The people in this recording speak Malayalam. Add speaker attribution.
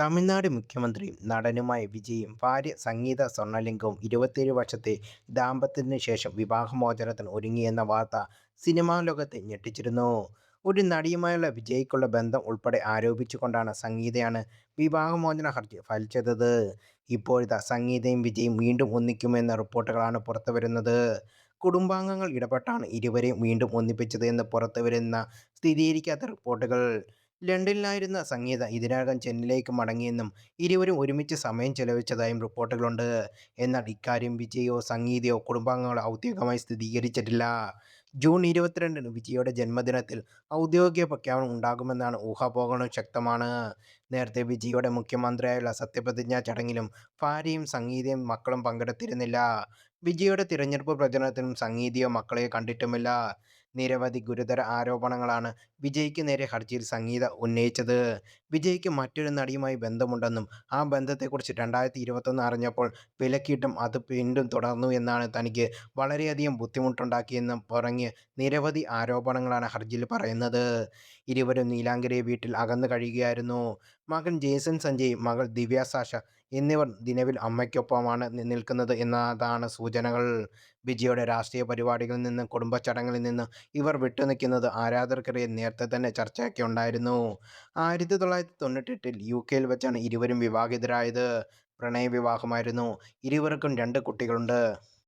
Speaker 1: തമിഴ്നാട് മുഖ്യമന്ത്രിയും നടനുമായ വിജയും ഭാര്യ സംഗീത സ്വർണലിംഗവും 27 വർഷത്തെ ദാമ്പത്യത്തിന് ശേഷം വിവാഹമോചനത്തിന് ഒരുങ്ങിയെന്ന വാർത്ത സിനിമാ ലോകത്തെ ഞെട്ടിച്ചിരുന്നു. ഒരു നടിയുമായുള്ള വിജയ്ക്കുള്ള ബന്ധം ഉൾപ്പെടെ ആരോപിച്ചുകൊണ്ടാണ് സംഗീതയാണ് വിവാഹമോചന ഹർജി ഫയൽ ചെയ്തത്. ഇപ്പോഴത്തെ സംഗീതയും വിജയും വീണ്ടും ഒന്നിക്കുമെന്ന റിപ്പോർട്ടുകളാണ് പുറത്തുവരുന്നത്. കുടുംബാംഗങ്ങൾ ഇടപെട്ടാണ് ഇരുവരെയും വീണ്ടും ഒന്നിപ്പിച്ചത് എന്ന് പുറത്തുവരുന്ന സ്ഥിരീകരിക്കാത്ത റിപ്പോർട്ടുകൾ. ലണ്ടനിലായിരുന്ന സംഗീത ഇതിനകം ചെന്നൈയിലേക്ക് മടങ്ങിയെന്നും ഇരുവരും ഒരുമിച്ച് സമയം ചെലവഴിച്ചതായും റിപ്പോർട്ടുകളുണ്ട്. എന്നാൽ ഇക്കാര്യം വിജയോ സംഗീതയോ കുടുംബാംഗങ്ങളോ ഔദ്യോഗികമായി സ്ഥിരീകരിച്ചിട്ടില്ല. ജൂൺ 22-ന് വിജയുടെ ജന്മദിനത്തിൽ ഔദ്യോഗിക പ്രഖ്യാപനം ഉണ്ടാകുമെന്നാണ് ഊഹാപോഹങ്ങളും ശക്തമാണ്. നേരത്തെ വിജയുടെ മുഖ്യമന്ത്രിയായുള്ള സത്യപ്രതിജ്ഞാ ചടങ്ങിലും ഭാര്യയും സംഗീതയും മക്കളും പങ്കെടുത്തിരുന്നില്ല. വിജയുടെ തിരഞ്ഞെടുപ്പ് പ്രചരണത്തിനും സംഗീതയോ മക്കളെയോ കണ്ടിട്ടുമില്ല. നിരവധി ഗുരുതര ആരോപണങ്ങളാണ് വിജയ്ക്ക് നേരെ ഹർജിയിൽ സംഗീത ഉന്നയിച്ചത്. വിജയ്ക്ക് മറ്റൊരു നടിയുമായി ബന്ധമുണ്ടെന്നും ആ ബന്ധത്തെക്കുറിച്ച് 2021 അറിഞ്ഞപ്പോൾ വിലക്കിയിട്ടും അത് വീണ്ടും തുടർന്നു എന്നാണ് തനിക്ക് വളരെയധികം ബുദ്ധിമുട്ടുണ്ടാക്കിയെന്നും പറഞ്ഞ് നിരവധി ആരോപണങ്ങളാണ് ഹർജിയിൽ പറയുന്നത്. ഇരുവരും നീലാംഗിരി വീട്ടിൽ അകന്നു കഴിയുകയായിരുന്നു. മകൻ ജേസൺ സഞ്ജയ്, മകൾ ദിവ്യ സാഷ എന്നിവർ നിലവിൽ അമ്മയ്ക്കൊപ്പമാണ് നിൽക്കുന്നത് എന്നതാണ് സൂചനകൾ. വിജയുടെ രാഷ്ട്രീയ പരിപാടികളിൽ നിന്നും കുടുംബച്ചടങ്ങുകളിൽ നിന്നും ഇവർ വിട്ടുനിൽക്കുന്നത് ആരാധകർക്കിടയിൽ നേരത്തെ തന്നെ ചർച്ചയൊക്കെ ഉണ്ടായിരുന്നു. 1998-ൽ യുകെയിൽ വെച്ചാണ് ഇരുവരും വിവാഹിതരായത്. പ്രണയവിവാഹമായിരുന്നു. ഇരുവർക്കും 2 കുട്ടികളുണ്ട്.